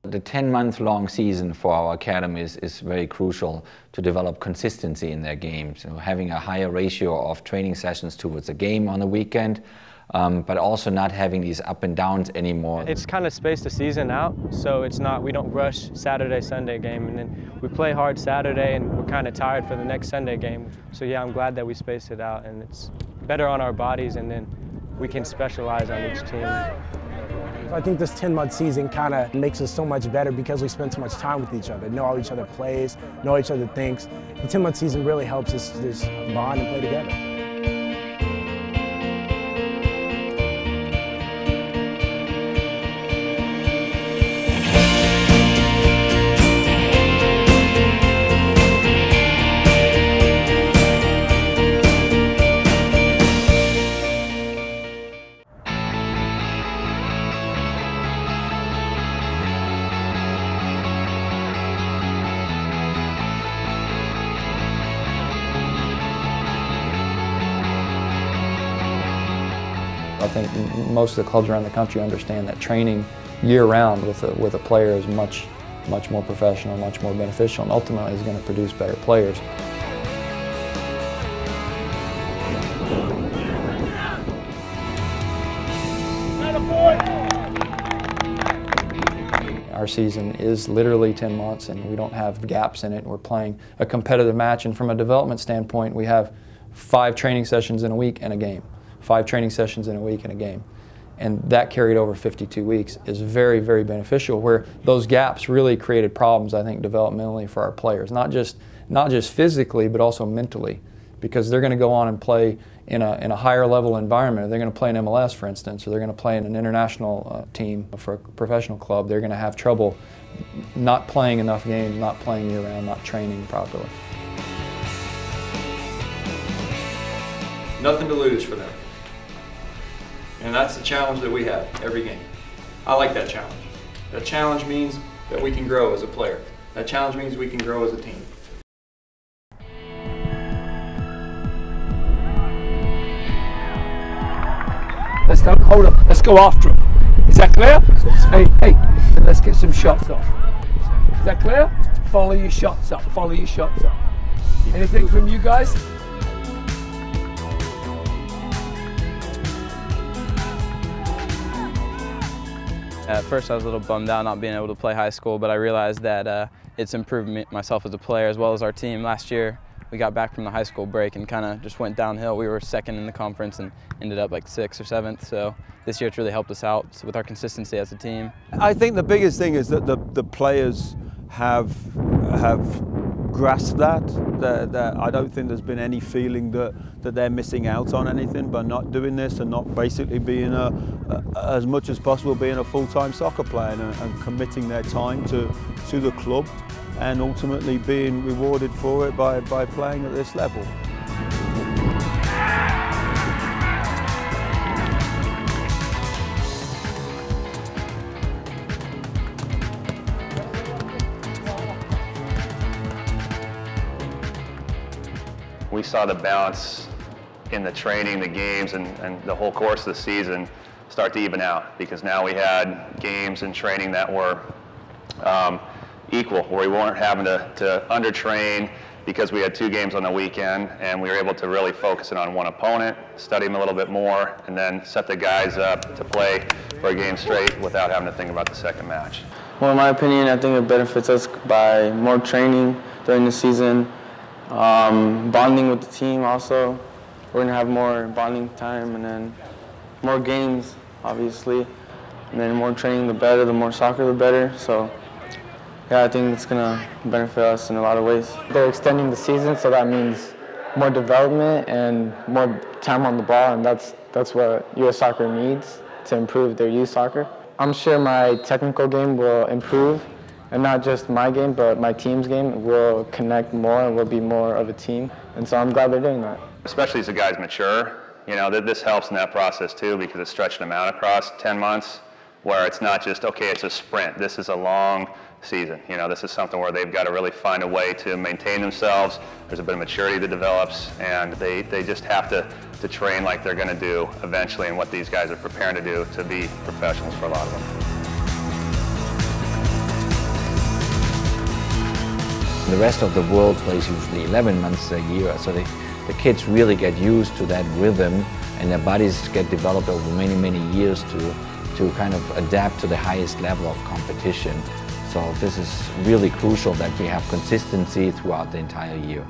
The 10-month-long season for our academies is very crucial to develop consistency in their game. So having a higher ratio of training sessions towards a game on the weekend, but also not having these up and downs anymore. It's kind of spaced the season out, so it's not, we don't rush Saturday, Sunday game, and then we play hard Saturday and we're kind of tired for the next Sunday game. So yeah, I'm glad that we spaced it out, and it's better on our bodies, and then we can specialize on each team. I think this 10-month season kind of makes us so much better because we spend so much time with each other, know how each other plays, know how each other thinks. The 10-month season really helps us just bond and play together. I think most of the clubs around the country understand that training year-round with a player is much more professional, much more beneficial, and ultimately is going to produce better players. Our season is literally 10 months and we don't have gaps in it. We're playing a competitive match, and from a development standpoint, we have 5 training sessions in a week and a game. 5 training sessions in a week and a game. And that carried over 52 weeks is very, very beneficial, where those gaps really created problems, I think, developmentally for our players. Not just physically, but also mentally, because they're going to go on and play in a higher level environment. They're going to play in MLS, for instance, or they're going to play in an international team for a professional club. They're going to have trouble not playing enough games, not playing year-round, not training properly. Nothing to lose for them. And that's the challenge that we have every game. I like that challenge. That challenge means that we can grow as a player. That challenge means we can grow as a team. Let's go, hold up, let's go after him. Is that clear? Hey, let's get some shots off. Is that clear? Follow your shots up, follow your shots up. Anything from you guys? At first I was a little bummed out not being able to play high school, but I realized that it's improved myself as a player as well as our team. Last year we got back from the high school break and kind of just went downhill. We were second in the conference and ended up like 6th or 7th, so this year it's really helped us out with our consistency as a team. I think the biggest thing is that the players have grasped that I don't think there's been any feeling that they're missing out on anything by not doing this and not basically being as much as possible being a full-time soccer player and committing their time to the club and ultimately being rewarded for it by playing at this level. We saw the balance in the training, the games, and the whole course of the season start to even out, because now we had games and training that were equal, where we weren't having to undertrain because we had 2 games on the weekend, and we were able to really focus in on one opponent, study them a little bit more, and then set the guys up to play for a game straight without having to think about the second match. Well, in my opinion, I think it benefits us by more training during the season. Bonding with the team also. We're going to have more bonding time, and then more games, obviously. And then more training, the better. The more soccer, the better. So, yeah, I think it's going to benefit us in a lot of ways. They're extending the season, so that means more development and more time on the ball, and that's what U.S. Soccer needs to improve their youth soccer. I'm sure my technical game will improve. And not just my game, but my team's game will connect more and will be more of a team. And so I'm glad they're doing that. Especially as the guys mature, you know, this helps in that process too, because it's stretching them out across 10 months, where it's not just, okay, it's a sprint. This is a long season. You know, this is something where they've got to really find a way to maintain themselves. There's a bit of maturity that develops, and they just have to train like they're going to do eventually, and what these guys are preparing to do to be professionals for a lot of them. The rest of the world plays usually 11 months a year, so the kids really get used to that rhythm, and their bodies get developed over many, many years to kind of adapt to the highest level of competition. So this is really crucial that we have consistency throughout the entire year.